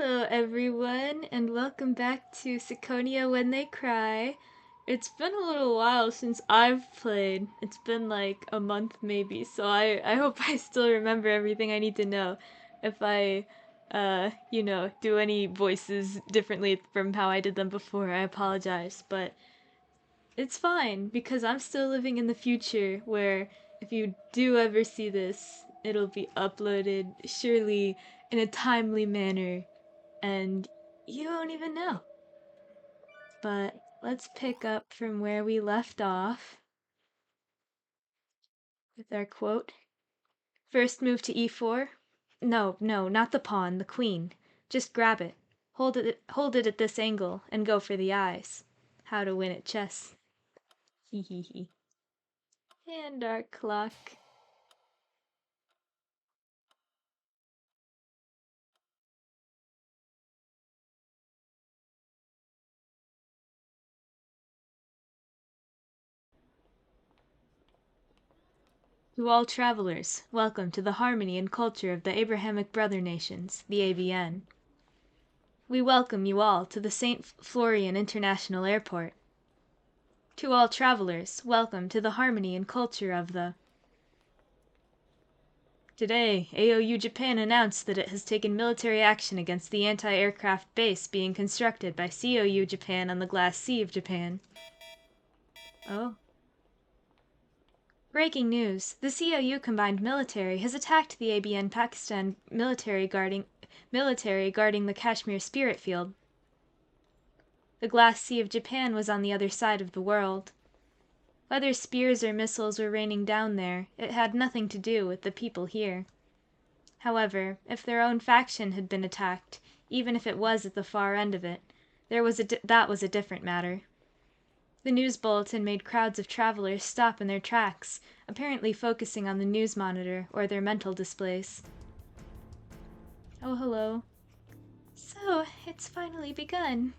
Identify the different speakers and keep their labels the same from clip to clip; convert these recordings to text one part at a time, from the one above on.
Speaker 1: Hello, everyone, and welcome back to Ciconia When They Cry. It's been a little while since I've played. It's been like a month maybe, so I hope I still remember everything I need to know. If I, do any voices differently from how I did them before, I apologize, but it's fine because I'm still living in the future where if you do ever see this, it'll be uploaded surely in a timely manner and you won't even know. But let's pick up from where we left off with our quote. First move to e4. No, not the pawn, the queen. Just grab it. Hold it at this angle and go for the eyes. How to win at chess. Hee hee hee. And our clock. To all travelers, welcome to the harmony and culture of the Abrahamic Brother Nations, the ABN. We welcome you all to the St. Florian International Airport. To all travelers, welcome to the harmony and culture of the... Today, AOU Japan announced that it has taken military action against the anti-aircraft base being constructed by COU Japan on the Glass Sea of Japan. Oh. Breaking news. The COU Combined Military has attacked the ABN Pakistan military guarding the Kashmir Spirit Field. The Glass Sea of Japan was on the other side of the world. Whether spears or missiles were raining down there, it had nothing to do with the people here. However, if their own faction had been attacked, even if it was at the far end of it, that was a different matter. The news bulletin made crowds of travelers stop in their tracks, apparently focusing on the news monitor or their mental displays. Oh, hello. So, it's finally begun.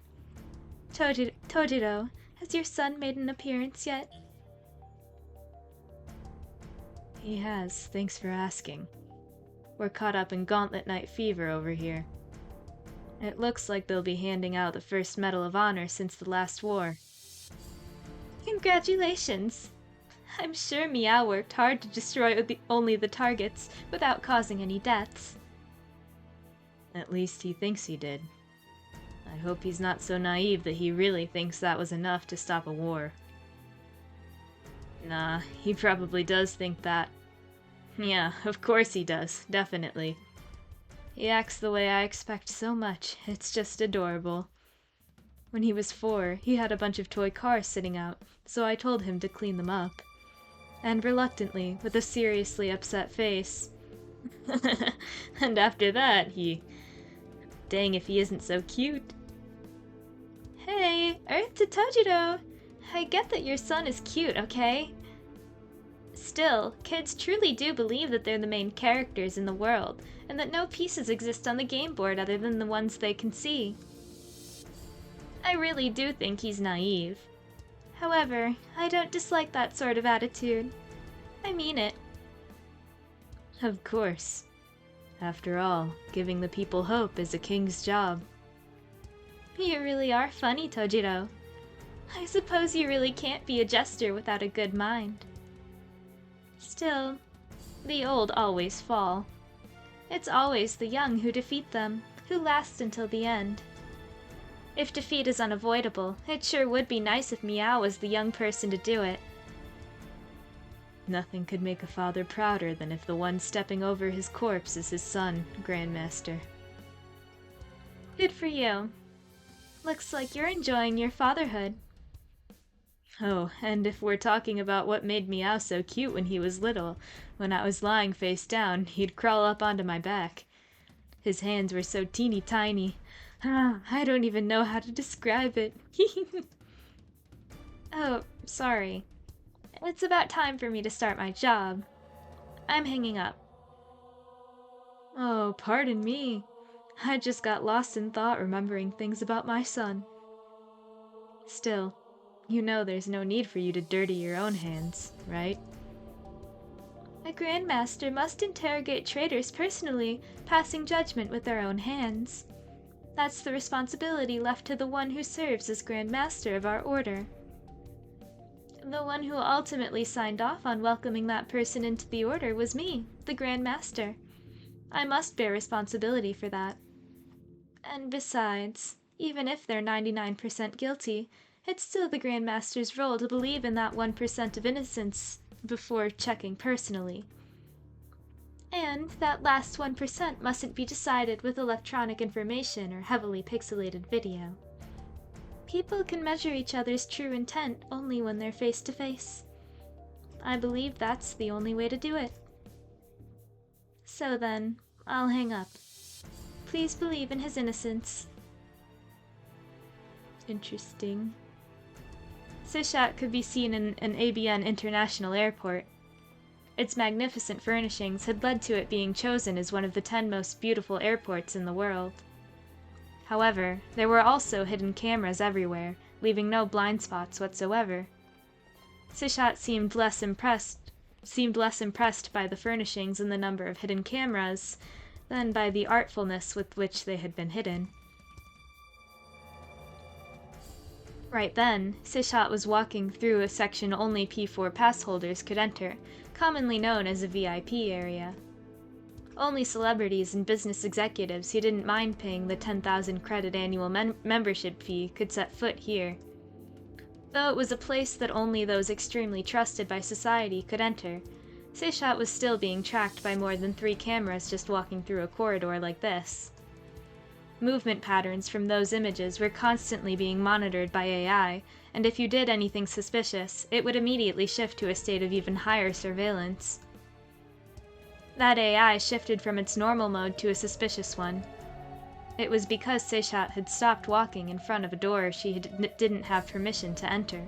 Speaker 1: Tojiro, has your son made an appearance yet? He has, thanks for asking. We're caught up in Gauntlet Night fever over here. It looks like they'll be handing out the first Medal of Honor since the last war. Congratulations! I'm sure Meow worked hard to destroy only the targets without causing any deaths. At least he thinks he did. I hope he's not so naive that he really thinks that was enough to stop a war. Nah, he probably does think that. Yeah, of course he does, definitely. He acts the way I expect so much, it's just adorable. When he was 4, he had a bunch of toy cars sitting out, so I told him to clean them up. And reluctantly, with a seriously upset face. And after that, dang if he isn't so cute. Hey, Earth to Tojiro! I get that your son is cute, okay? Still, kids truly do believe that they're the main characters in the world, and that no pieces exist on the game board other than the ones they can see. I really do think he's naive. However, I don't dislike that sort of attitude. I mean it. Of course. After all, giving the people hope is a king's job. You really are funny, Tojiro. I suppose you really can't be a jester without a good mind. Still, the old always fall. It's always the young who defeat them, who last until the end. If defeat is unavoidable, it sure would be nice if Meow was the young person to do it. Nothing could make a father prouder than if the one stepping over his corpse is his son, Grandmaster. Good for you. Looks like you're enjoying your fatherhood. Oh, and if we're talking about what made Meow so cute when he was little, when I was lying face down, he'd crawl up onto my back. His hands were so teeny tiny. I don't even know how to describe it. Oh, sorry. It's about time for me to start my job. I'm hanging up. Oh, pardon me. I just got lost in thought remembering things about my son. Still, you know there's no need for you to dirty your own hands, right? A Grandmaster must interrogate traitors personally, passing judgment with their own hands. That's the responsibility left to the one who serves as Grand Master of our order. The one who ultimately signed off on welcoming that person into the order was me, the Grand Master. I must bear responsibility for that. And besides, even if they're 99% guilty, it's still the Grand Master's role to believe in that 1% of innocence before checking personally. And that last 1% mustn't be decided with electronic information or heavily pixelated video. People can measure each other's true intent only when they're face to face. I believe that's the only way to do it. So then, I'll hang up. Please believe in his innocence. Interesting. Sishat could be seen in an ABN International Airport. Its magnificent furnishings had led to it being chosen as one of the 10 most beautiful airports in the world. However, there were also hidden cameras everywhere, leaving no blind spots whatsoever. Sishat seemed less impressed by the furnishings and the number of hidden cameras than by the artfulness with which they had been hidden. Right then, Sishat was walking through a section only P4 pass holders could enter, commonly known as a VIP area. Only celebrities and business executives who didn't mind paying the 10,000 credit annual membership fee could set foot here. Though it was a place that only those extremely trusted by society could enter, Sishat was still being tracked by more than 3 cameras just walking through a corridor like this. Movement patterns from those images were constantly being monitored by AI, and if you did anything suspicious, it would immediately shift to a state of even higher surveillance. That AI shifted from its normal mode to a suspicious one. It was because Sishat had stopped walking in front of a door she didn't have permission to enter.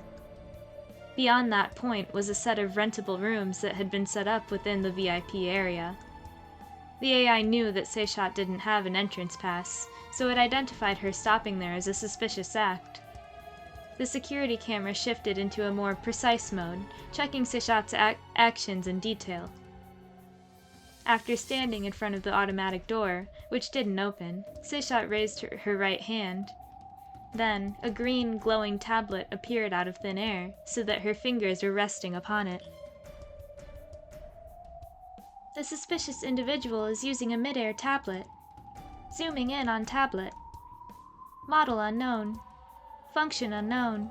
Speaker 1: Beyond that point was a set of rentable rooms that had been set up within the VIP area. The AI knew that Sishat didn't have an entrance pass, so it identified her stopping there as a suspicious act. The security camera shifted into a more precise mode, checking Sishat's actions in detail. After standing in front of the automatic door, which didn't open, Sishat raised her right hand. Then, a green, glowing tablet appeared out of thin air, so that her fingers were resting upon it. The suspicious individual is using a mid-air tablet. Zooming in on tablet. Model unknown. Function unknown.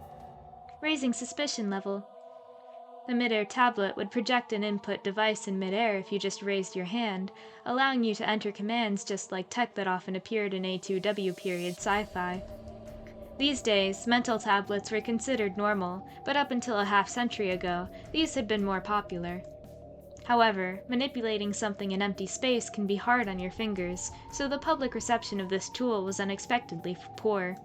Speaker 1: Raising suspicion level. The mid-air tablet would project an input device in mid-air if you just raised your hand, allowing you to enter commands just like tech that often appeared in A2W period sci-fi. These days, mental tablets were considered normal, but up until a half-century ago, these had been more popular. However, manipulating something in empty space can be hard on your fingers, so the public reception of this tool was unexpectedly poor.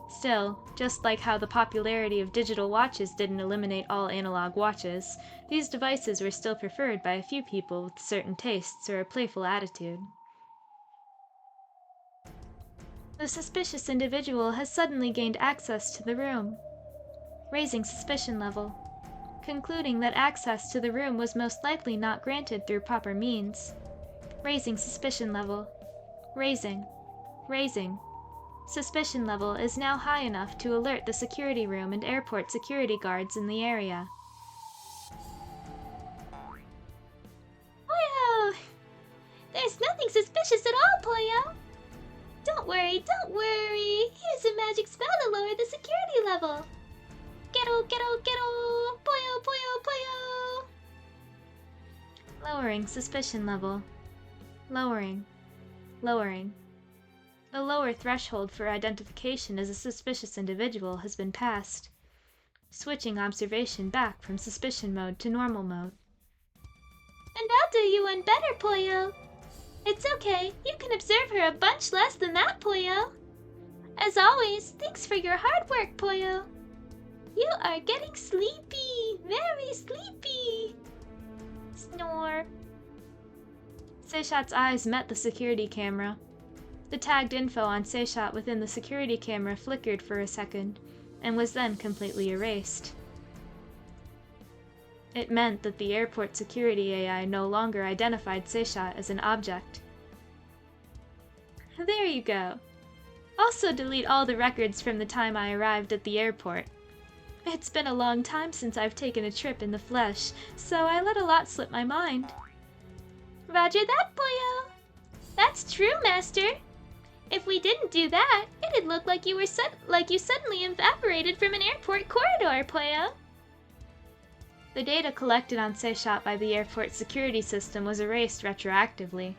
Speaker 1: Still, just like how the popularity of digital watches didn't eliminate all analog watches, these devices were still preferred by a few people with certain tastes or a playful attitude. The suspicious individual has suddenly gained access to the room. Raising suspicion level. Concluding that access to the room was most likely not granted through proper means. Raising suspicion level. Raising. Suspicion level is now high enough to alert the security room and airport security guards in the area.
Speaker 2: Poyo! There's nothing suspicious at all, Poyo! Don't worry! Here's a magic spell to lower the security level! Ghetto! Poyo!
Speaker 1: Lowering suspicion level. Lowering. A lower threshold for identification as a suspicious individual has been passed. Switching observation back from suspicion mode to normal mode.
Speaker 2: And I'll do you one better, Poyo! It's okay, you can observe her a bunch less than that, Poyo! As always, thanks for your hard work, Poyo! You are getting sleepy! Very sleepy! Snore.
Speaker 1: Sishat's eyes met the security camera. The tagged info on Sishat within the security camera flickered for a second, and was then completely erased. It meant that the airport security AI no longer identified Sishat as an object. There you go. Also delete all the records from the time I arrived at the airport. It's been a long time since I've taken a trip in the flesh, so I let a lot slip my mind.
Speaker 2: Roger that, Pollo. That's true, Master. If we didn't do that, it'd look like you suddenly evaporated from an airport corridor, Pollo.
Speaker 1: The data collected on Seychat by the airport security system was erased retroactively.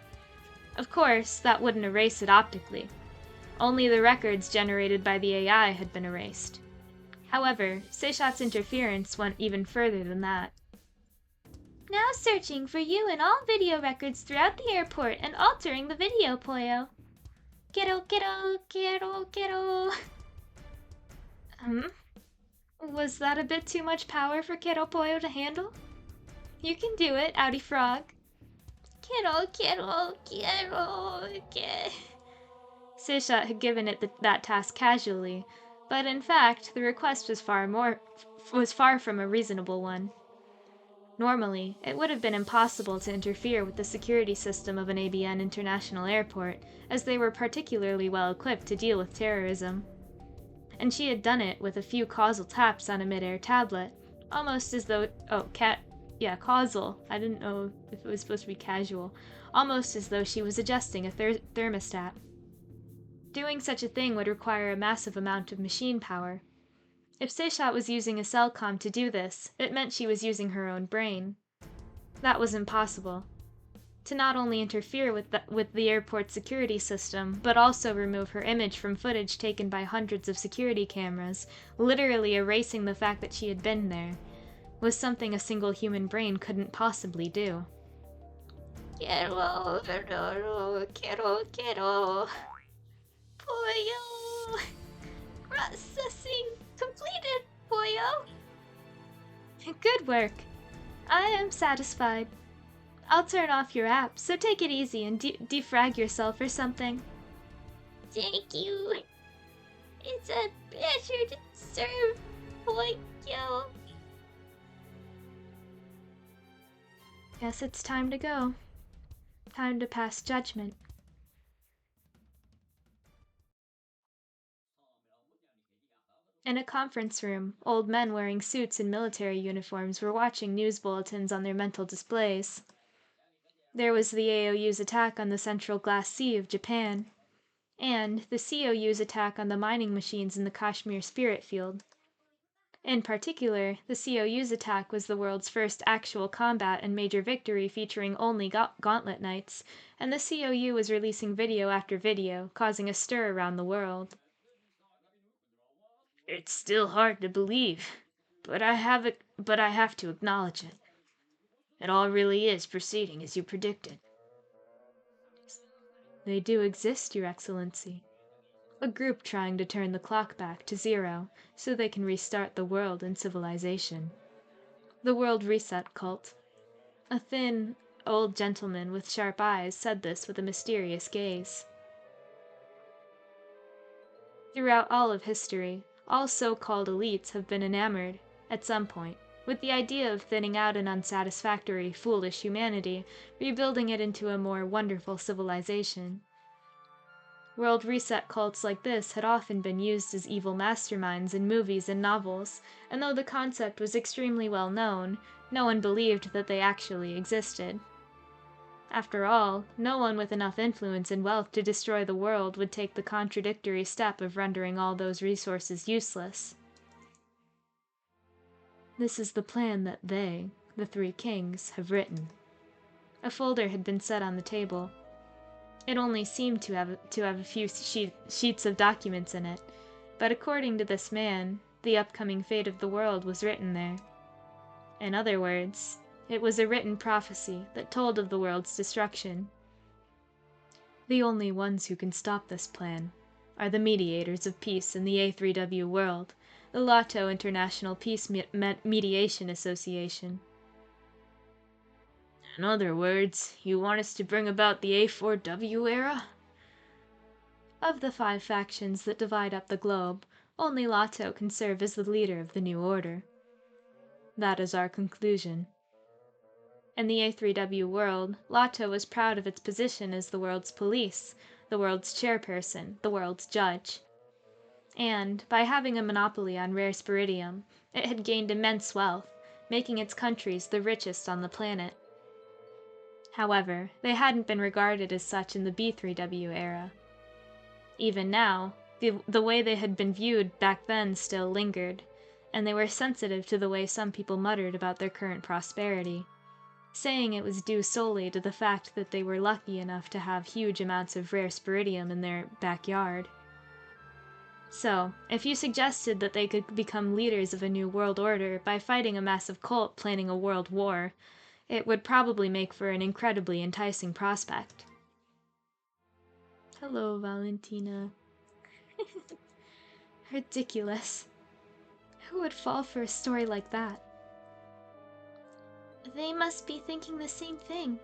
Speaker 1: Of course, that wouldn't erase it optically. Only the records generated by the AI had been erased. However, Seychat's interference went even further than that.
Speaker 2: Now searching for you in all video records throughout the airport and altering the video, Pollo. Quiero, quiero, quiero, quiero.
Speaker 1: Was that a bit too much power for Quiero Pollo to handle? You can do it, Outie Frog.
Speaker 2: Quiero, quiero, quiero, quiero.
Speaker 1: Seychat had given it that task casually, but in fact, the request was far from a reasonable one. Normally, it would have been impossible to interfere with the security system of an ABN international airport, as they were particularly well equipped to deal with terrorism. And she had done it with a few causal taps on a mid-air tablet, almost as though— causal. I didn't know if it was supposed to be casual. Almost as though she was adjusting a thermostat. Doing such a thing would require a massive amount of machine power. If Seychat was using a Cellcom to do this, it meant she was using her own brain. That was impossible. To not only interfere with the airport security system, but also remove her image from footage taken by hundreds of security cameras, literally erasing the fact that she had been there, was something a single human brain couldn't possibly do.
Speaker 2: Quiero, quiero, quiero. Pollo. Processing completed, Pollo.
Speaker 1: Good work. I am satisfied. I'll turn off your app, so take it easy and defrag yourself or something.
Speaker 2: Thank you. It's a pleasure to serve, Pollo.
Speaker 1: Guess it's time to go. Time to pass judgment. In a conference room, old men wearing suits and military uniforms were watching news bulletins on their mental displays. There was the AOU's attack on the Central Glass Sea of Japan, and the COU's attack on the mining machines in the Kashmir Spirit Field. In particular, the COU's attack was the world's first actual combat and major victory featuring only gauntlet knights, and the COU was releasing video after video, causing a stir around the world. It's still hard to believe, but I have to acknowledge it. It all really is proceeding as you predicted. They do exist, Your Excellency. A group trying to turn the clock back to 0 so they can restart the world and civilization. The World Reset Cult. A thin, old gentleman with sharp eyes said this with a mysterious gaze. Throughout all of history, all so-called elites have been enamored, at some point, with the idea of thinning out an unsatisfactory, foolish humanity, rebuilding it into a more wonderful civilization. World reset cults like this had often been used as evil masterminds in movies and novels, and though the concept was extremely well known, no one believed that they actually existed. After all, no one with enough influence and wealth to destroy the world would take the contradictory step of rendering all those resources useless. This is the plan that they, the three kings, have written. A folder had been set on the table. It only seemed to have a few sheets of documents in it, but according to this man, the upcoming fate of the world was written there. In other words, it was a written prophecy that told of the world's destruction. The only ones who can stop this plan are the mediators of peace in the A3W world, the Lotto International Peace Mediation Association. In other words, you want us to bring about the A4W era? Of the 5 factions that divide up the globe, only Lotto can serve as the leader of the new order. That is our conclusion. In the A3W world, Lotto was proud of its position as the world's police, the world's chairperson, the world's judge. And, by having a monopoly on rare spiridium, it had gained immense wealth, making its countries the richest on the planet. However, they hadn't been regarded as such in the B3W era. Even now, the way they had been viewed back then still lingered, and they were sensitive to the way some people muttered about their current prosperity, saying it was due solely to the fact that they were lucky enough to have huge amounts of rare spiridium in their backyard. So, if you suggested that they could become leaders of a new world order by fighting a massive cult planning a world war, it would probably make for an incredibly enticing prospect. Hello, Valentina. Ridiculous. Who would fall for a story like that?
Speaker 2: They must be thinking the same thing.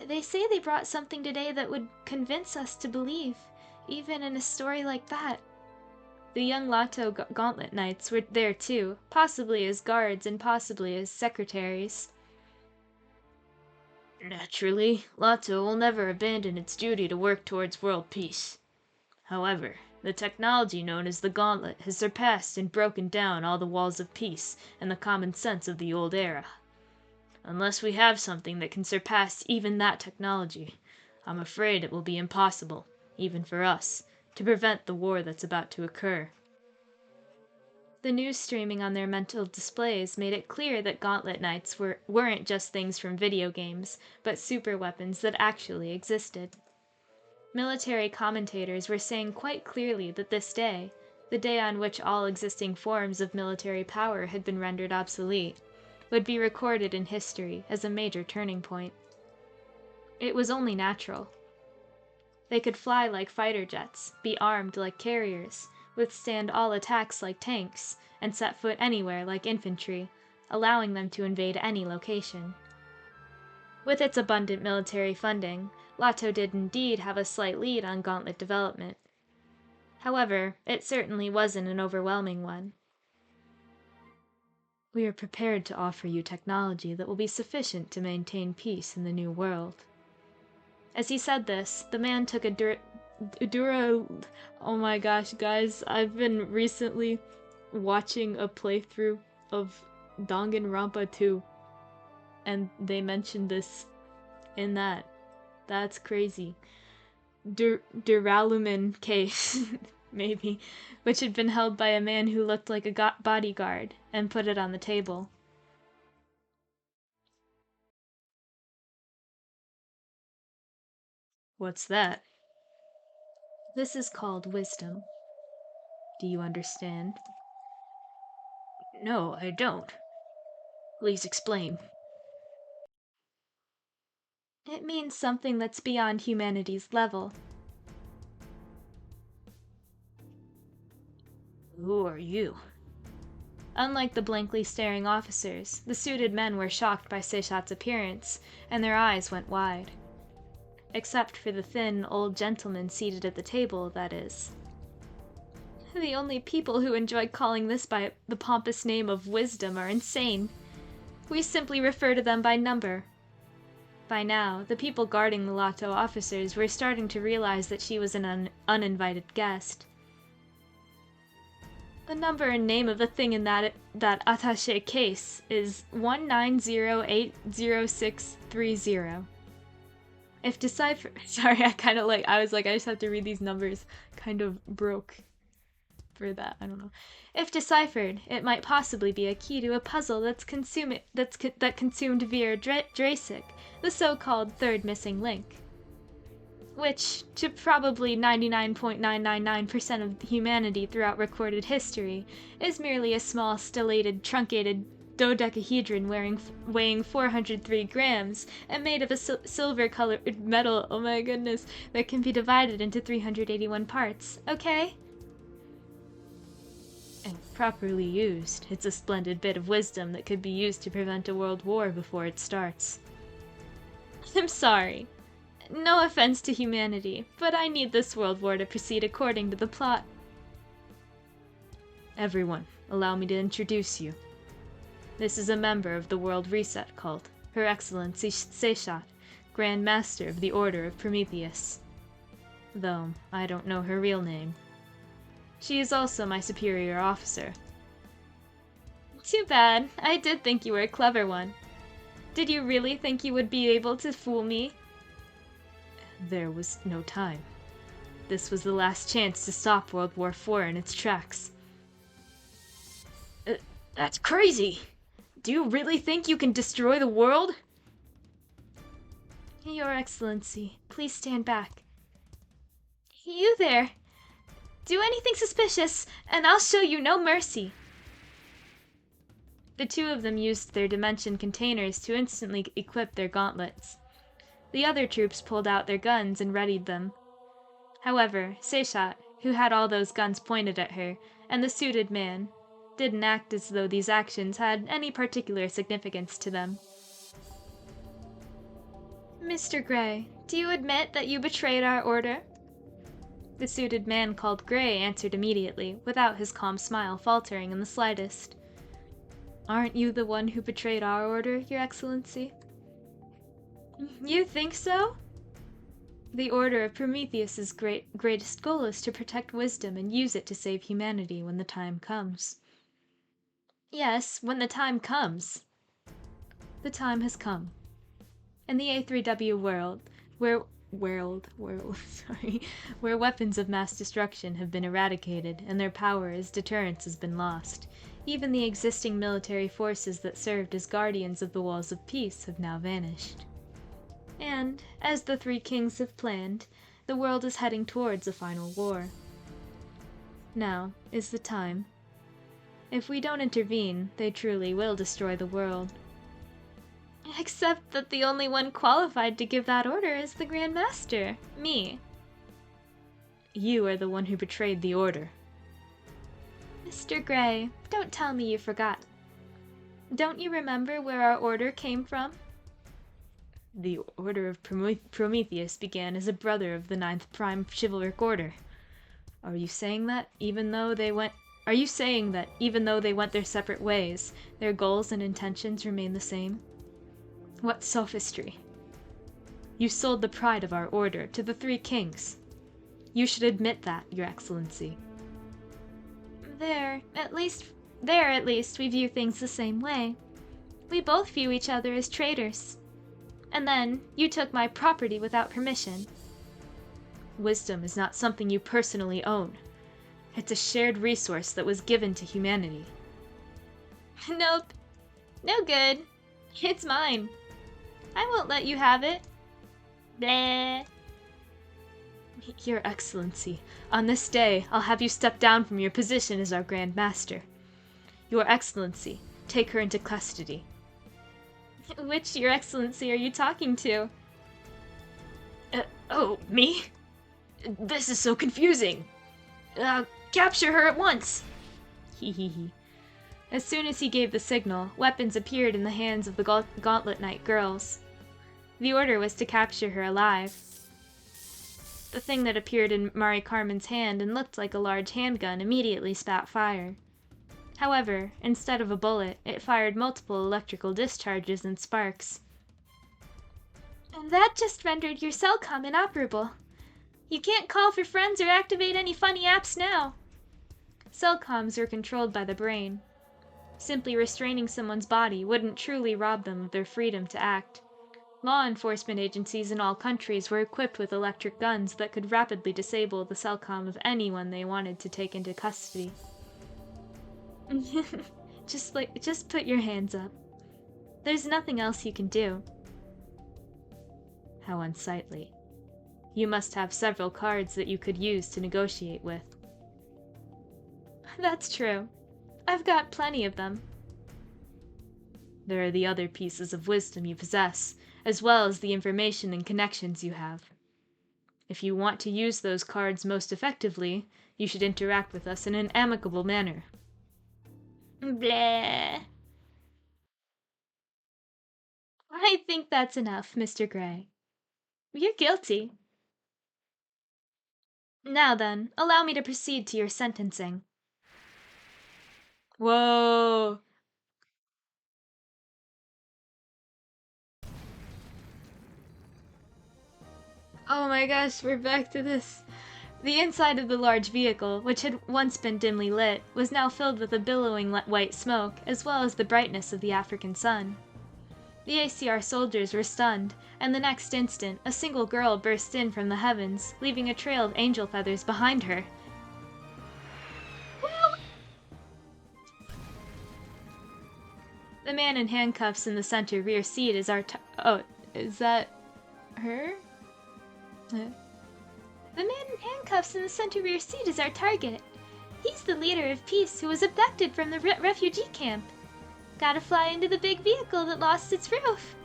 Speaker 2: They say they brought something today that would convince us to believe, even in a story like that.
Speaker 1: The young Lato Gauntlet Knights were there too, possibly as guards and possibly as secretaries.
Speaker 3: Naturally, Lato will never abandon its duty to work towards world peace. However, the technology known as the Gauntlet has surpassed and broken down all the walls of peace and the common sense of the old era. Unless we have something that can surpass even that technology, I'm afraid it will be impossible, even for us, to prevent the war that's about to occur.
Speaker 1: The news streaming on their mental displays made it clear that Gauntlet Knights weren't just things from video games, but super weapons that actually existed. Military commentators were saying quite clearly that this day, the day on which all existing forms of military power had been rendered obsolete, would be recorded in history as a major turning point. It was only natural. They could fly like fighter jets, be armed like carriers, withstand all attacks like tanks, and set foot anywhere like infantry, allowing them to invade any location. With its abundant military funding, Lato did indeed have a slight lead on Gauntlet development. However, it certainly wasn't an overwhelming one. We are prepared to offer you technology that will be sufficient to maintain peace in the new world. As he said this, the man took a oh my gosh, guys, I've been recently watching a playthrough of Danganronpa 2, and they mentioned this in that. That's crazy. Duralumin case, maybe, which had been held by a man who looked like a bodyguard, and put it on the table.
Speaker 3: What's that?
Speaker 1: This is called wisdom. Do you understand?
Speaker 3: No, I don't. Please explain.
Speaker 1: It means something that's beyond humanity's level.
Speaker 3: Who are you?
Speaker 1: Unlike the blankly staring officers, the suited men were shocked by Seishat's appearance, and their eyes went wide. Except for the thin, old gentleman seated at the table, that is. The only people who enjoy calling this by the pompous name of wisdom are insane. We simply refer to them by number. By now, the people guarding the Lato officers were starting to realize that she was an uninvited guest. The number and name of the thing in that attaché case is 190806330. If deciphered, sorry, I was like, I just have to read these numbers. Kind of broke for that, I don't know. If deciphered, it might possibly be a key to a puzzle that consumed Vera Drasic, the so-called third missing link. Which, to probably 99.999% of humanity throughout recorded history, is merely a small, stellated, truncated dodecahedron weighing 403 grams and made of a silver-colored metal, oh my goodness, that can be divided into 381 parts, okay? And properly used, it's a splendid bit of wisdom that could be used to prevent a world war before it starts. I'm sorry. No offense to humanity, but I need this world war to proceed according to the plot.
Speaker 3: Everyone, allow me to introduce you. This is a member of the World Reset Cult, Her Excellency Seishat, Grand Master of the Order of Prometheus.
Speaker 1: though I don't know her real name. She is also my superior officer.
Speaker 3: Too bad. I did think you were a clever one. Did you really think you would be able to fool me?
Speaker 1: There was no time. This was the last chance to stop World War IV in its tracks. That's crazy! Do you really think you can destroy the world?
Speaker 3: Your Excellency, please stand back. You there! Do anything suspicious, and I'll show you no mercy! The two of them used their dimension containers to instantly equip their gauntlets. The other troops pulled out their guns and readied them. However, Seishat, who had all those guns pointed at her, and the suited man, didn't act as though these actions had any particular significance to them. Mr. Gray, do you admit that you betrayed our order? The suited man called Gray answered immediately, without his calm smile faltering in the slightest.
Speaker 1: Aren't you the one who betrayed our order, Your Excellency?
Speaker 3: You think so?
Speaker 1: The Order of Prometheus's greatest goal is to protect wisdom and use it to save humanity when the time comes.
Speaker 3: Yes, when the time comes.
Speaker 1: The time has come. In the A3W world, where weapons of mass destruction have been eradicated and their power as deterrence has been lost, even the existing military forces that served as guardians of the walls of peace have now vanished. And, as the three kings have planned, the world is heading towards a final war. Now is the time. If we don't intervene, they truly will destroy the world.
Speaker 3: Except that the only one qualified to give that order is the Grand Master, me.
Speaker 1: You are the one who betrayed the order.
Speaker 3: Mr. Gray, don't tell me you forgot. Don't you remember where our order came from?
Speaker 1: The Order of Prometheus began as a brother of the 9th Prime Chivalric Order. Are you saying that even though they went their separate ways, their goals and intentions remain the same? What sophistry! You sold the pride of our order to the three kings. You should admit that, Your Excellency.
Speaker 3: There, at least we view things the same way. We both view each other as traitors. And then, you took my property without permission.
Speaker 1: Wisdom is not something you personally own. It's a shared resource that was given to humanity.
Speaker 3: Nope. No good. It's mine. I won't let you have it. Bleh.
Speaker 1: Your Excellency, on this day, I'll have you step down from your position as our Grand Master. Your Excellency, take her into custody.
Speaker 3: Which Your Excellency are you talking to?
Speaker 1: Me? This is so confusing. Capture her at once! Hee.
Speaker 3: As soon as he gave the signal, weapons appeared in the hands of the Gauntlet Knight girls. The order was to capture her alive. The thing that appeared in Mari Carmen's hand and looked like a large handgun immediately spat fire. However, instead of a bullet, it fired multiple electrical discharges and sparks. And that just rendered your cellcom inoperable. You can't call for friends or activate any funny apps now. Cellcoms are controlled by the brain. Simply restraining someone's body wouldn't truly rob them of their freedom to act. Law enforcement agencies in all countries were equipped with electric guns that could rapidly disable the cellcom of anyone they wanted to take into custody. Just put your hands up. There's nothing else you can do.
Speaker 1: How unsightly. You must have several cards that you could use to negotiate with.
Speaker 3: That's true. I've got plenty of them.
Speaker 1: There are the other pieces of wisdom you possess, as well as the information and connections you have. If you want to use those cards most effectively, you should interact with us in an amicable manner.
Speaker 3: Bleh. I think that's enough, Mr. Gray. You're guilty. Now then, allow me to proceed to your sentencing.
Speaker 1: Whoa! Oh my gosh, we're back to this. The inside of the large vehicle, which had once been dimly lit, was now filled with a billowing white smoke, as well as the brightness of the African sun. The ACR soldiers were stunned, and the next instant, a single girl burst in from the heavens, leaving a trail of angel feathers behind her. The man in handcuffs in the center rear seat is our oh, is that her?
Speaker 2: The man in handcuffs in the center rear seat is our target. He's the leader of Peace who was abducted from the refugee camp. Gotta fly into the big vehicle that lost its roof.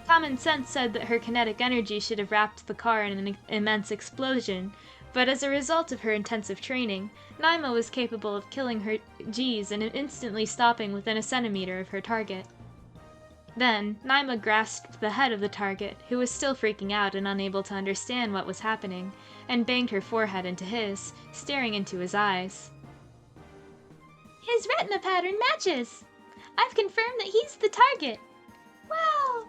Speaker 1: Common sense said that her kinetic energy should have wrapped the car in an immense explosion, but as a result of her intensive training, Naima was capable of killing her G's and instantly stopping within a centimeter of her target. Then, Naima grasped the head of the target, who was still freaking out and unable to understand what was happening, and banged her forehead into his, staring into his eyes.
Speaker 2: His retina pattern matches! I've confirmed that he's the target! Wow!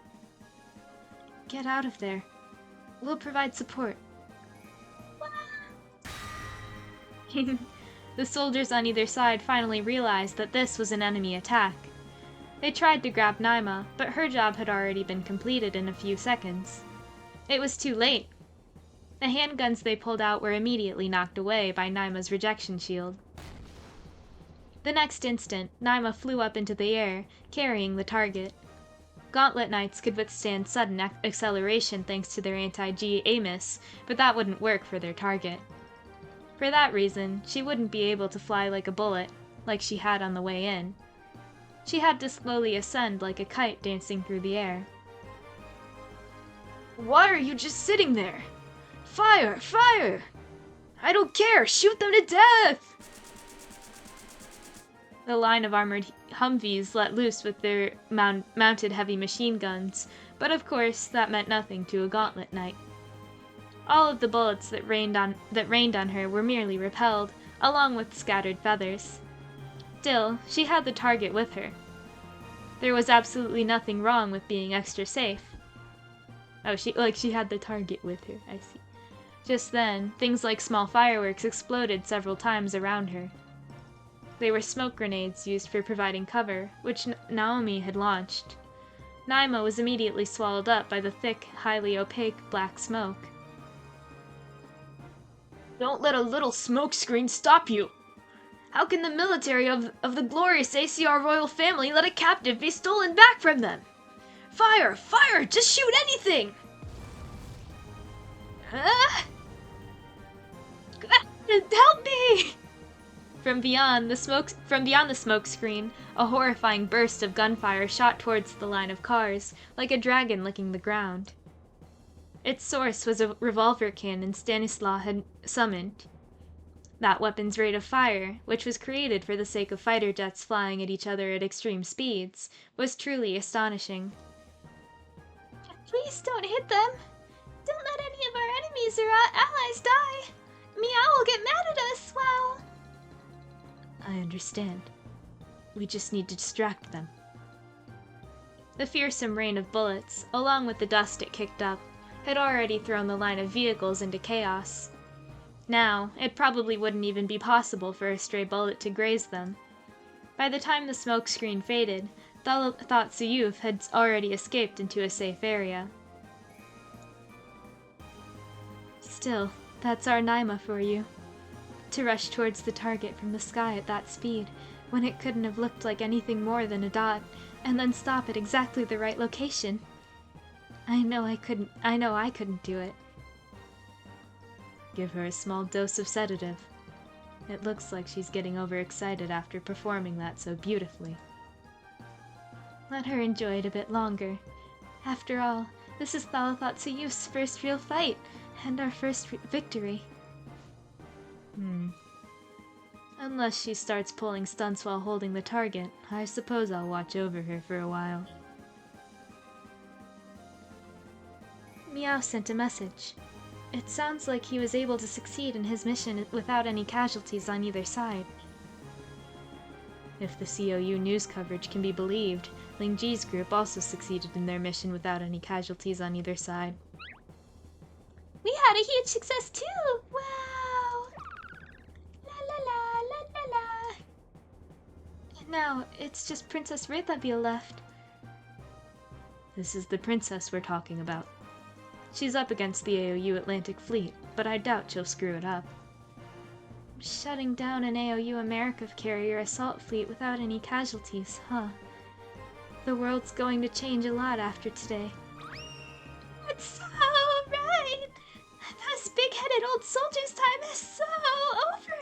Speaker 1: Get out of there. We'll provide support. The soldiers on either side finally realized that this was an enemy attack. They tried to grab Naima, but her job had already been completed in a few seconds. It was too late. The handguns they pulled out were immediately knocked away by Naima's rejection shield. The next instant, Naima flew up into the air, carrying the target. Gauntlet Knights could withstand sudden acceleration thanks to their anti-G AMIS, but that wouldn't work for their target. For that reason, she wouldn't be able to fly like a bullet, like she had on the way in. She had to slowly ascend like a kite dancing through the air.
Speaker 3: Why are you just sitting there? Fire! Fire! I don't care! Shoot them to death!
Speaker 1: The line of armored Humvees let loose with their mounted heavy machine guns, but of course that meant nothing to a Gauntlet Knight. All of the bullets that rained on her were merely repelled, along with scattered feathers. Still, she had the target with her. There was absolutely nothing wrong with being extra safe. Oh, she had the target with her, I see. Just then, things like small fireworks exploded several times around her. They were smoke grenades used for providing cover, which Naomi had launched. Naima was immediately swallowed up by the thick, highly opaque black smoke.
Speaker 3: Don't let a little smokescreen stop you! How can the military of the glorious ACR royal family let a captive be stolen back from them? Fire! Fire! Just shoot anything!
Speaker 1: Help me! From beyond the smoke screen, a horrifying burst of gunfire shot towards the line of cars, like a dragon licking the ground. Its source was a revolver cannon Stanislaw had summoned. That weapon's rate of fire, which was created for the sake of fighter jets flying at each other at extreme speeds, was truly astonishing.
Speaker 2: Please don't hit them! Don't let any of our enemies or allies die! Meow will get mad at us, wow!
Speaker 1: I understand. We just need to distract them. The fearsome rain of bullets, along with the dust it kicked up, had already thrown the line of vehicles into chaos. Now, it probably wouldn't even be possible for a stray bullet to graze them. By the time the smoke screen faded, thought Suyuf had already escaped into a safe area. Still, that's our Naima for you. To rush towards the target from the sky at that speed, when it couldn't have looked like anything more than a dot, and then stop at exactly the right location. I know I couldn't do it. Give her a small dose of sedative. It looks like she's getting overexcited after performing that so beautifully. Let her enjoy it a bit longer. After all, this is Thalathat Suyuf's first real fight, and our first victory. Unless she starts pulling stunts while holding the target, I suppose I'll watch over her for a while. Meow sent a message. It sounds like he was able to succeed in his mission without any casualties on either side. If the COU news coverage can be believed, Ling Ji's group also succeeded in their mission without any casualties on either side.
Speaker 2: We had a huge success too! Wow! La la la la la la!
Speaker 1: Now, it's just Princess Rethabile left. This is the princess we're talking about. She's up against the AOU Atlantic Fleet, but I doubt she'll screw it up. Shutting down an AOU America carrier assault fleet without any casualties, huh? The world's going to change a lot after today.
Speaker 2: That's so right! Those big-headed old soldiers' time is so over!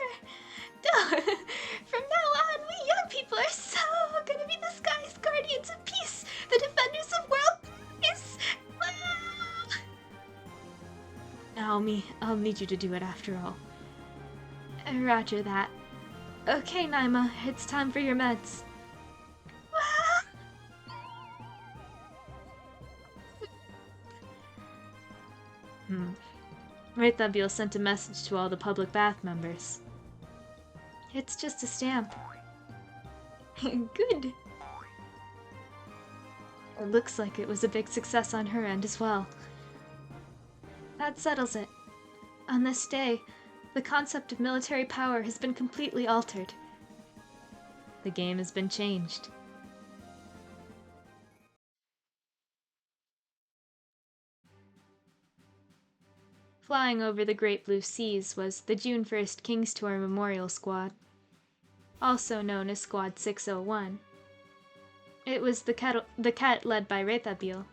Speaker 2: From now on, we young people are so gonna be the sky's guardians of peace, the defenders of world peace!
Speaker 1: Naomi, I'll need you to do it after all. Roger that. Okay, Naima, it's time for your meds. Rethabile sent a message to all the public bath members. It's just a stamp.
Speaker 2: Good.
Speaker 1: It looks like it was a big success on her end as well. That settles it. On this day, the concept of military power has been completely altered. The game has been changed. Flying over the Great Blue Seas was the June 1st King's Tour Memorial Squad, also known as Squad 601. It was the Ket led by Rethabile.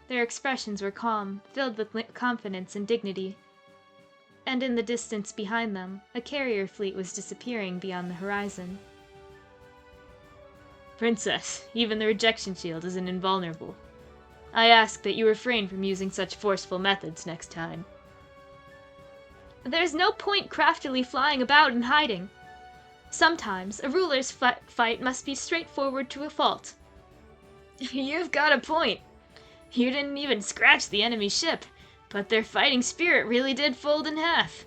Speaker 1: Their expressions were calm, filled with confidence and dignity. And in the distance behind them, a carrier fleet was disappearing beyond the horizon. Princess, even the rejection shield isn't invulnerable. I ask that you refrain from using such forceful methods next time. There's no point craftily flying about and hiding. Sometimes a ruler's fight must be straightforward to a fault. You've got a point. You didn't even scratch the enemy ship, but their fighting spirit really did fold in half.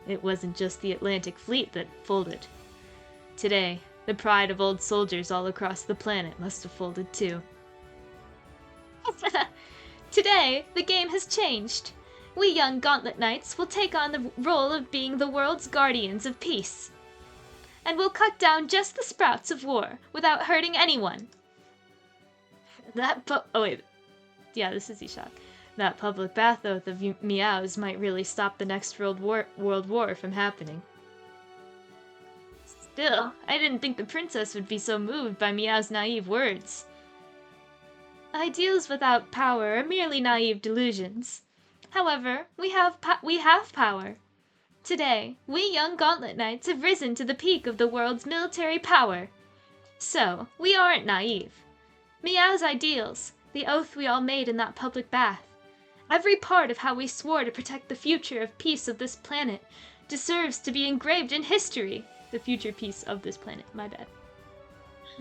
Speaker 1: It wasn't just the Atlantic Fleet that folded. Today, the pride of old soldiers all across the planet must have folded too.
Speaker 2: Today, the game has changed. We young Gauntlet Knights will take on the role of being the world's guardians of peace. And we'll cut down just the sprouts of war without hurting anyone.
Speaker 1: This is Ishak. That public bath oath of Meow's might really stop the next world war from happening. Still, I didn't think the princess would be so moved by Meow's naive words.
Speaker 2: Ideals without power are merely naive delusions. However, we have power. Today, we young Gauntlet Knights have risen to the peak of the world's military power. So, we aren't naive. Meow's ideals, the oath we all made in that public bath, every part of how we swore to protect the future of peace of this planet deserves to be engraved in history. The future peace of this planet, my bad.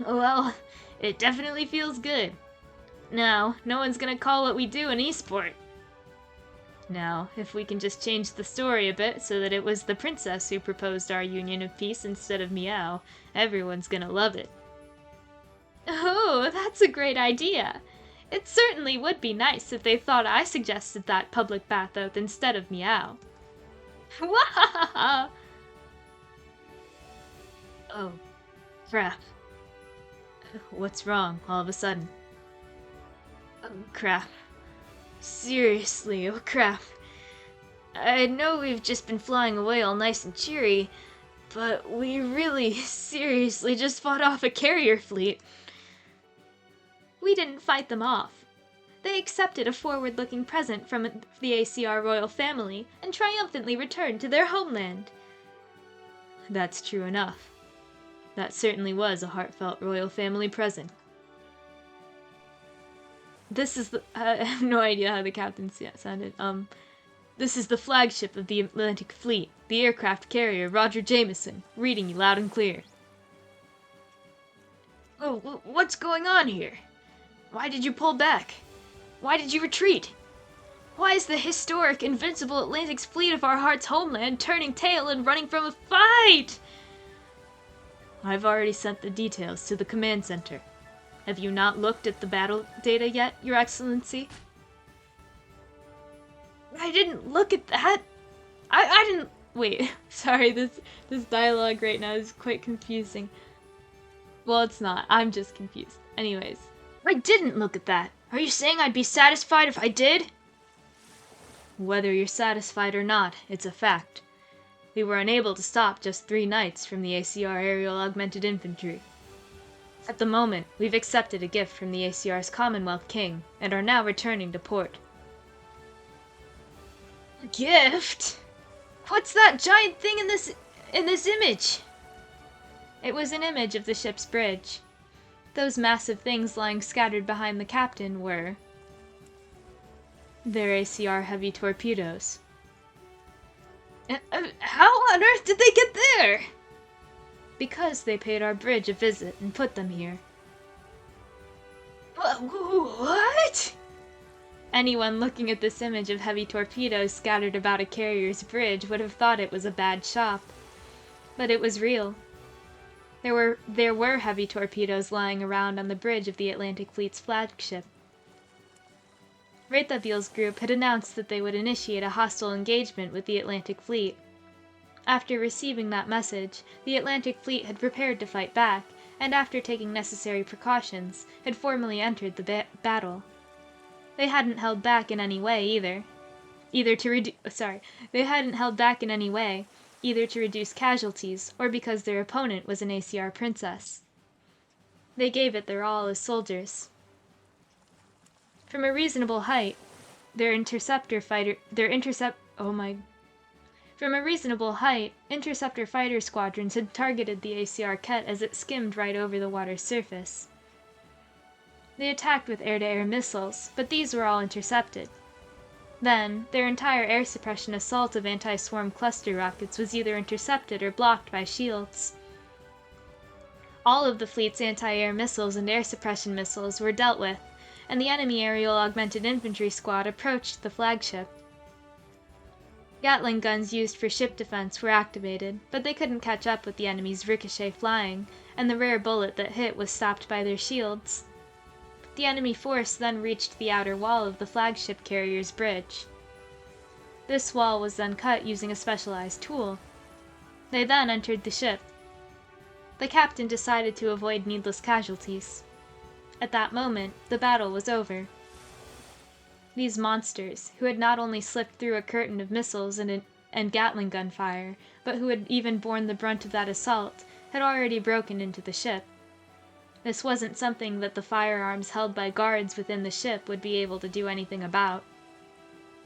Speaker 1: Well, it definitely feels good. Now, no one's gonna call what we do an esport. Now, if we can just change the story a bit so that it was the princess who proposed our union of peace instead of Meow, everyone's gonna love it.
Speaker 2: Oh, that's a great idea. It certainly would be nice if they thought I suggested that public bath oath instead of Meow. Wahahaha!
Speaker 1: Oh, crap. What's wrong all of a sudden? Oh, crap. Seriously, oh crap. I know we've just been flying away all nice and cheery, but we really, seriously just fought off a carrier fleet.
Speaker 2: We didn't fight them off. They accepted a forward-looking present from the ACR royal family and triumphantly returned to their homeland.
Speaker 1: That's true enough. That certainly was a heartfelt royal family present. This is I have no idea how the captain sounded. This is the flagship of the Atlantic Fleet, the aircraft carrier Roger Jameson, reading you loud and clear. Oh, what's going on here? Why did you pull back? Why did you retreat? Why is the historic, invincible Atlantic's fleet of our heart's homeland turning tail and running from a fight? I've already sent the details to the command center. Have you not looked at the battle data yet, Your Excellency? I didn't look at that. I didn't. Wait, sorry, this dialogue right now is quite confusing. Well, it's not. I'm just confused. Anyways, I didn't look at that. Are you saying I'd be satisfied if I did? Whether you're satisfied or not, it's a fact. We were unable to stop just 3 knights from the ACR Aerial Augmented Infantry. At the moment, we've accepted a gift from the ACR's Commonwealth King, and are now returning to port. Gift? What's that giant thing in this image? It was an image of the ship's bridge. Those massive things lying scattered behind the captain were their ACR heavy torpedoes. How on earth did they get there? Because they paid our bridge a visit and put them here. What? Anyone looking at this image of heavy torpedoes scattered about a carrier's bridge would have thought it was a bad shop. But it was real. There were heavy torpedoes lying around on the bridge of the Atlantic Fleet's flagship. Reithavil's group had announced that they would initiate a hostile engagement with the Atlantic Fleet. After receiving that message, the Atlantic Fleet had prepared to fight back, and after taking necessary precautions, had formally entered the battle. They hadn't held back in any way either to reduce casualties or because their opponent was an ACR princess. They gave it their all as soldiers. From a reasonable height, interceptor fighter squadrons had targeted the ACR Ket as it skimmed right over the water's surface. They attacked with air-to-air missiles, but these were all intercepted. Then, their entire air suppression assault of anti-swarm cluster rockets was either intercepted or blocked by shields. All of the fleet's anti-air missiles and air suppression missiles were dealt with, and the enemy aerial augmented infantry squad approached the flagship. Gatling guns used for ship defense were activated, but they couldn't catch up with the enemy's ricochet flying, and the rare bullet that hit was stopped by their shields. The enemy force then reached the outer wall of the flagship carrier's bridge. This wall was then cut using a specialized tool. They then entered the ship. The captain decided to avoid needless casualties. At that moment, the battle was over. These monsters, who had not only slipped through a curtain of missiles and Gatling gun fire, but who had even borne the brunt of that assault, had already broken into the ship. This wasn't something that the firearms held by guards within the ship would be able to do anything about.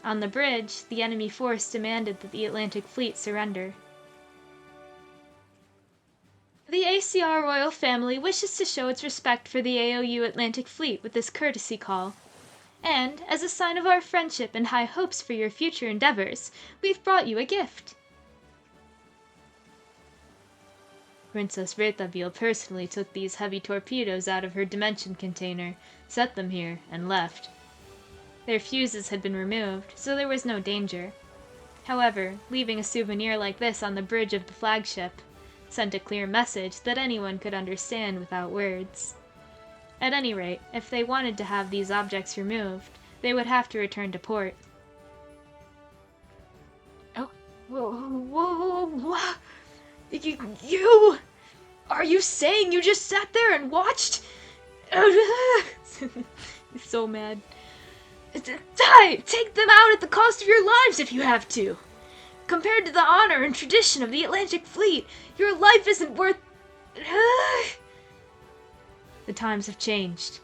Speaker 1: On the bridge, the enemy force demanded that the Atlantic Fleet surrender. The ACR royal family wishes to show its respect for the AOU Atlantic Fleet with this courtesy call. And, as a sign of our friendship and high hopes for your future endeavors, we've brought you a gift. Princess Reithavil personally took these heavy torpedoes out of her dimension container, set them here, and left. Their fuses had been removed, so there was no danger. However, leaving a souvenir like this on the bridge of the flagship sent a clear message that anyone could understand without words. At any rate, if they wanted to have these objects removed, they would have to return to port. Oh, whoa. You! Are you saying you just sat there and watched? He's so mad. Die! Take them out at the cost of your lives if you have to! Compared to the honor and tradition of the Atlantic Fleet, your life isn't worth... The times have changed.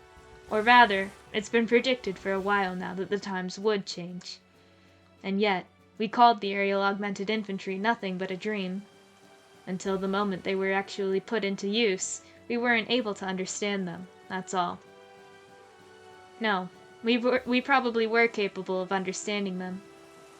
Speaker 1: Or rather, it's been predicted for a while now that the times would change. And yet, we called the aerial augmented infantry nothing but a dream. Until the moment they were actually put into use, we weren't able to understand them, that's all. No, we probably were capable of understanding them.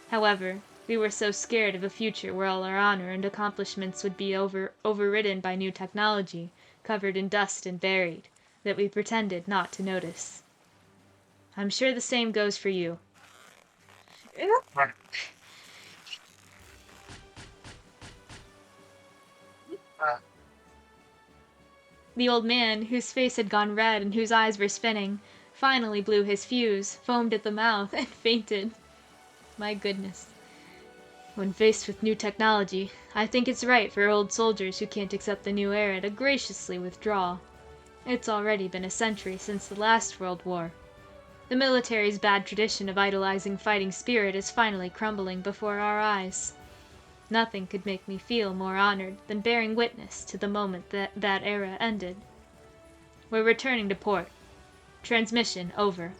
Speaker 1: However, we were so scared of a future where all our honor and accomplishments would be overridden by new technology, covered in dust and buried, that we pretended not to notice. I'm sure the same goes for you. The old man, whose face had gone red and whose eyes were spinning, finally blew his fuse, foamed at the mouth, and fainted. My goodness. When faced with new technology, I think it's right for old soldiers who can't accept the new era to graciously withdraw. It's already been a century since the last World War. The military's bad tradition of idolizing fighting spirit is finally crumbling before our eyes. Nothing could make me feel more honored than bearing witness to the moment that era ended. We're returning to port. Transmission over.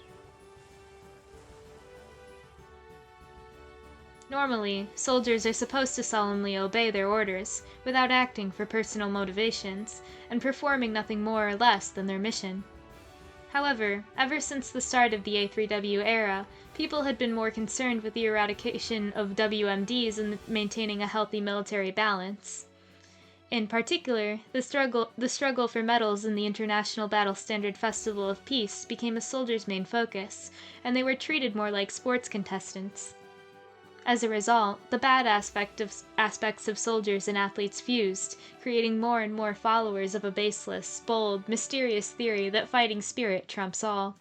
Speaker 1: Normally, soldiers are supposed to solemnly obey their orders, without acting for personal motivations, and performing nothing more or less than their mission. However, ever since the start of the A3W era, people had been more concerned with the eradication of WMDs and maintaining a healthy military balance. In particular, the struggle for medals in the International Battle Standard Festival of Peace became a soldier's main focus, and they were treated more like sports contestants. As a result, the bad aspects of soldiers and athletes fused, creating more and more followers of a baseless, bold, mysterious theory that fighting spirit trumps all.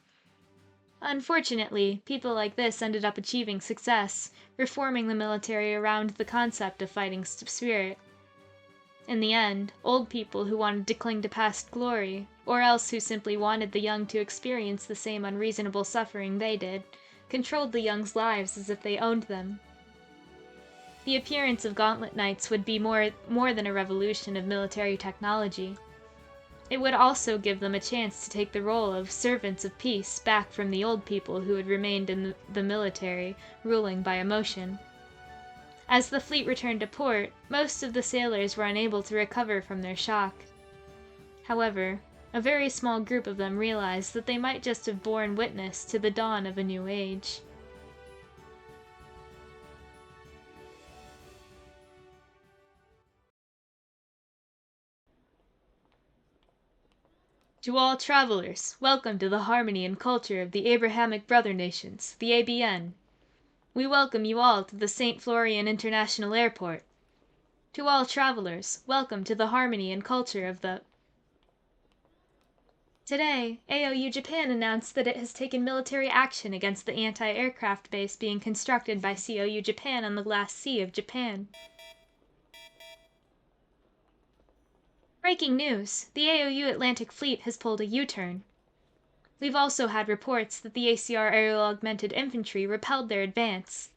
Speaker 1: Unfortunately, people like this ended up achieving success, reforming the military around the concept of fighting spirit. In the end, old people who wanted to cling to past glory, or else who simply wanted the young to experience the same unreasonable suffering they did, controlled the young's lives as if they owned them. The appearance of Gauntlet Knights would be more than a revolution of military technology. It would also give them a chance to take the role of servants of peace back from the old people who had remained in the military, ruling by emotion. As the fleet returned to port, most of the sailors were unable to recover from their shock. However, a very small group of them realized that they might just have borne witness to the dawn of a new age. To all travelers, welcome to the harmony and culture of the Abrahamic Brother Nations, the ABN. We welcome you all to the St. Florian International Airport. To all travelers, welcome to the harmony and culture of the... Today, AOU Japan announced that it has taken military action against the anti-aircraft base being constructed by COU Japan on the last sea of Japan. Breaking news! The AOU Atlantic Fleet has pulled a U-turn. We've also had reports that the ACR Aerial Augmented Infantry repelled their advance.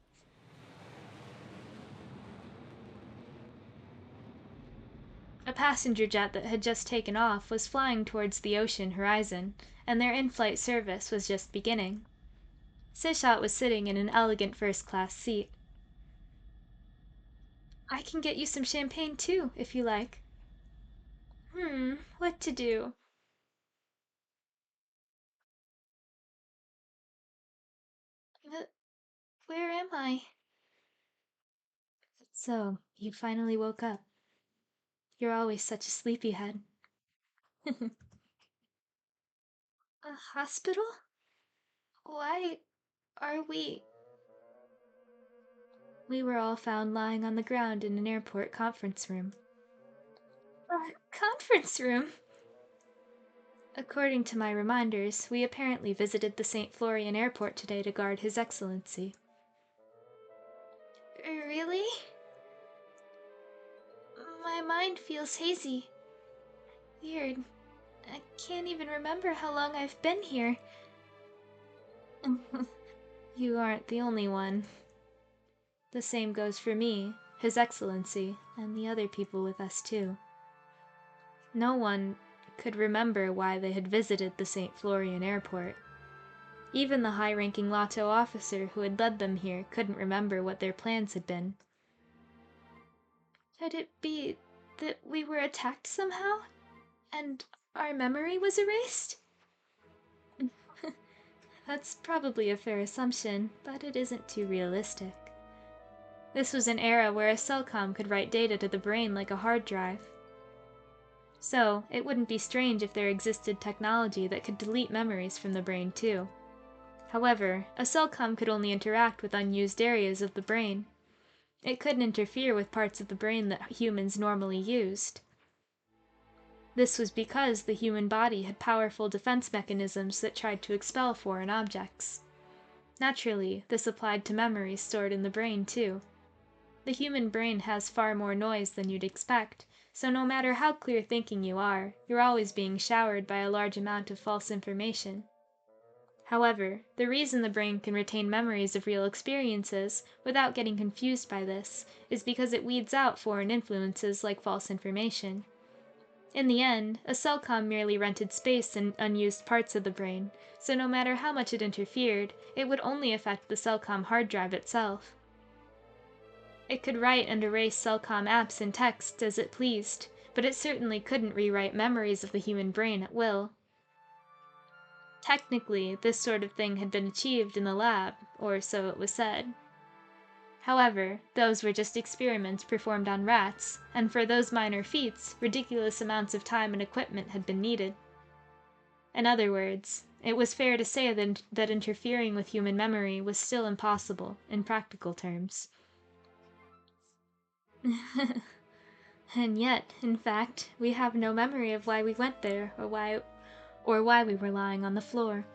Speaker 1: A passenger jet that had just taken off was flying towards the ocean horizon, and their in-flight service was just beginning. Sishat was sitting in an elegant first-class seat. I can get you some champagne too, if you like. What to do? Where am I? So, you finally woke up. You're always such a sleepyhead. A hospital? Why are we... We were all found lying on the ground in an airport conference room. A conference room? According to my reminders, we apparently visited the St. Florian Airport today to guard His Excellency. Really? My mind feels hazy. Weird. I can't even remember how long I've been here. You aren't the only one. The same goes for me, His Excellency, and the other people with us too. No one could remember why they had visited the St. Florian Airport. Even the high-ranking Lotto officer who had led them here couldn't remember what their plans had been. Could it be that we were attacked somehow, and our memory was erased? That's probably a fair assumption, but it isn't too realistic. This was an era where a cellcom could write data to the brain like a hard drive. So, it wouldn't be strange if there existed technology that could delete memories from the brain too. However, a cellcom could only interact with unused areas of the brain. It couldn't interfere with parts of the brain that humans normally used. This was because the human body had powerful defense mechanisms that tried to expel foreign objects. Naturally, this applied to memories stored in the brain, too. The human brain has far more noise than you'd expect, so no matter how clear thinking you are, you're always being showered by a large amount of false information. However, the reason the brain can retain memories of real experiences without getting confused by this is because it weeds out foreign influences like false information. In the end, a cellcom merely rented space in unused parts of the brain, so no matter how much it interfered, it would only affect the cellcom hard drive itself. It could write and erase cellcom apps and text as it pleased, but it certainly couldn't rewrite memories of the human brain at will. Technically, this sort of thing had been achieved in the lab, or so it was said. However, those were just experiments performed on rats, and for those minor feats, ridiculous amounts of time and equipment had been needed. In other words, it was fair to say that interfering with human memory was still impossible, in practical terms. And yet, in fact, we have no memory of why we went there, or why we were lying on the floor.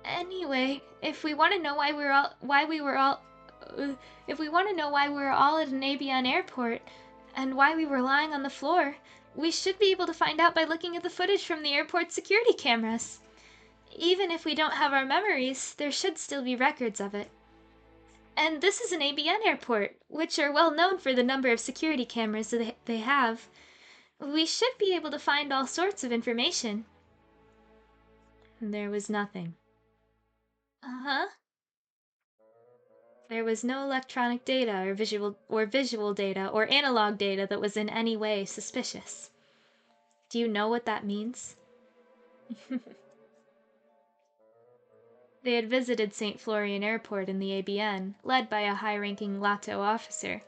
Speaker 1: Anyway, if we want to know why we were all at an ABN airport and why we were lying on the floor, we should be able to find out by looking at the footage from the airport security cameras. Even if we don't have our memories, there should still be records of it. And this is an ABN airport, which are well known for the number of security cameras that they have. We should be able to find all sorts of information. There was nothing. Uh-huh. There was no electronic data or visual data or analog data that was in any way suspicious. Do you know what that means? They had visited St. Florian Airport in the ABN, led by a high-ranking Lato officer.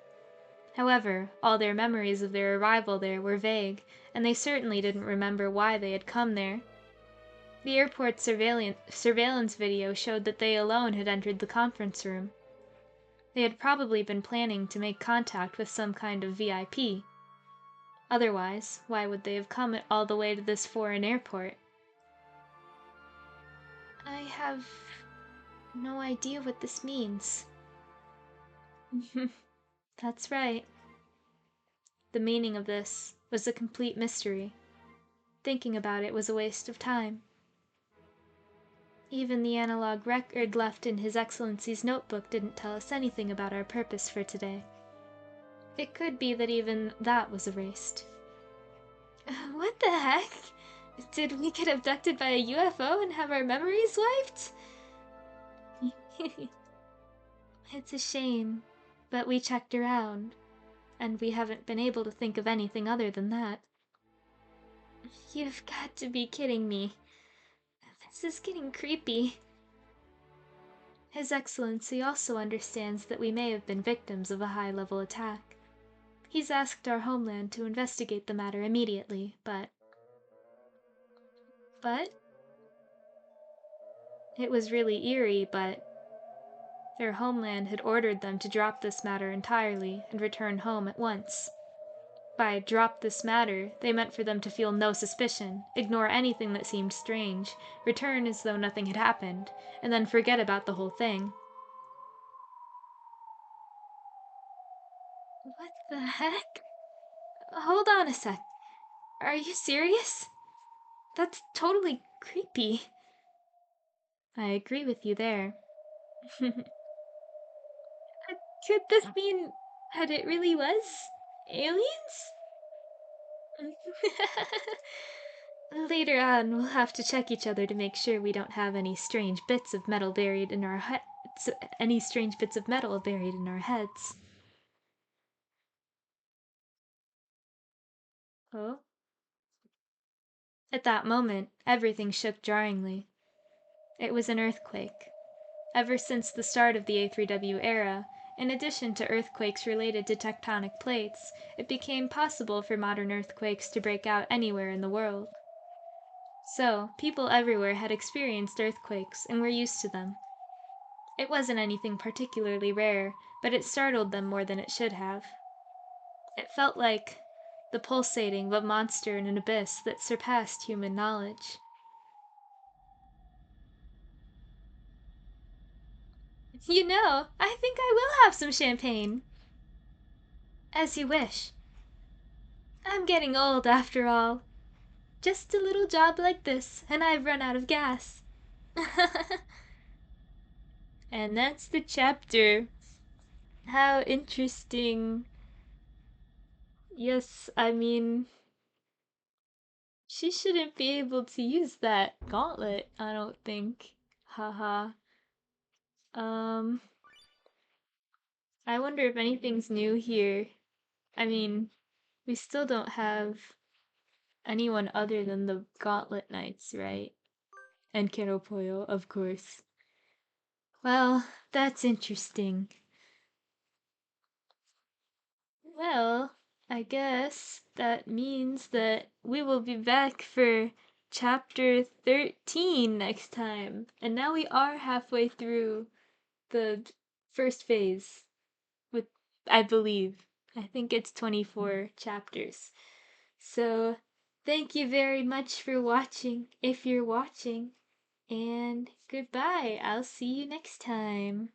Speaker 1: However, all their memories of their arrival there were vague, and they certainly didn't remember why they had come there. The airport surveillance video showed that they alone had entered the conference room. They had probably been planning to make contact with some kind of VIP. Otherwise, why would they have come all the way to this foreign airport? I have no idea what this means. That's right. The meaning of this was a complete mystery. Thinking about it was a waste of time. Even the analog record left in His Excellency's notebook didn't tell us anything about our purpose for today. It could be that even that was erased. What the heck? Did we get abducted by a UFO and have our memories wiped? It's a shame, but we checked around, and we haven't been able to think of anything other than that. You've got to be kidding me. This is getting creepy. His Excellency also understands that we may have been victims of a high-level attack. He's asked our homeland to investigate the matter immediately, but... It was really eerie, but... Their homeland had ordered them to drop this matter entirely and return home at once. By drop this matter, they meant for them to feel no suspicion, ignore anything that seemed strange, return as though nothing had happened, and then forget about the whole thing. What the heck? Hold on a sec. Are you serious? That's totally creepy. I agree with you there. Could this mean that it really was aliens? Later on, we'll have to check each other to make sure we don't have any strange bits of metal buried in our heads. Oh? At that moment, everything shook jarringly. It was an earthquake. Ever since the start of the A3W era, in addition to earthquakes related to tectonic plates, it became possible for modern earthquakes to break out anywhere in the world. So, people everywhere had experienced earthquakes and were used to them. It wasn't anything particularly rare, but it startled them more than it should have. It felt like the pulsating of a monster in an abyss that surpassed human knowledge. You know, I think I will have some champagne. As you wish. I'm getting old after all. Just a little job like this, and I've run out of gas. And that's the chapter. How interesting. Yes, I mean, she shouldn't be able to use that gauntlet, I don't think. Haha. Um, I wonder if anything's new here. I mean, we still don't have anyone other than the Gauntlet Knights, right? And Keropoyo, of course. Well, that's interesting. Well, I guess that means that we will be back for chapter 13 next time. And now we are halfway through the first phase with, I believe. I think it's 24 chapters. So, thank you very much for watching if you're watching. And goodbye. I'll see you next time.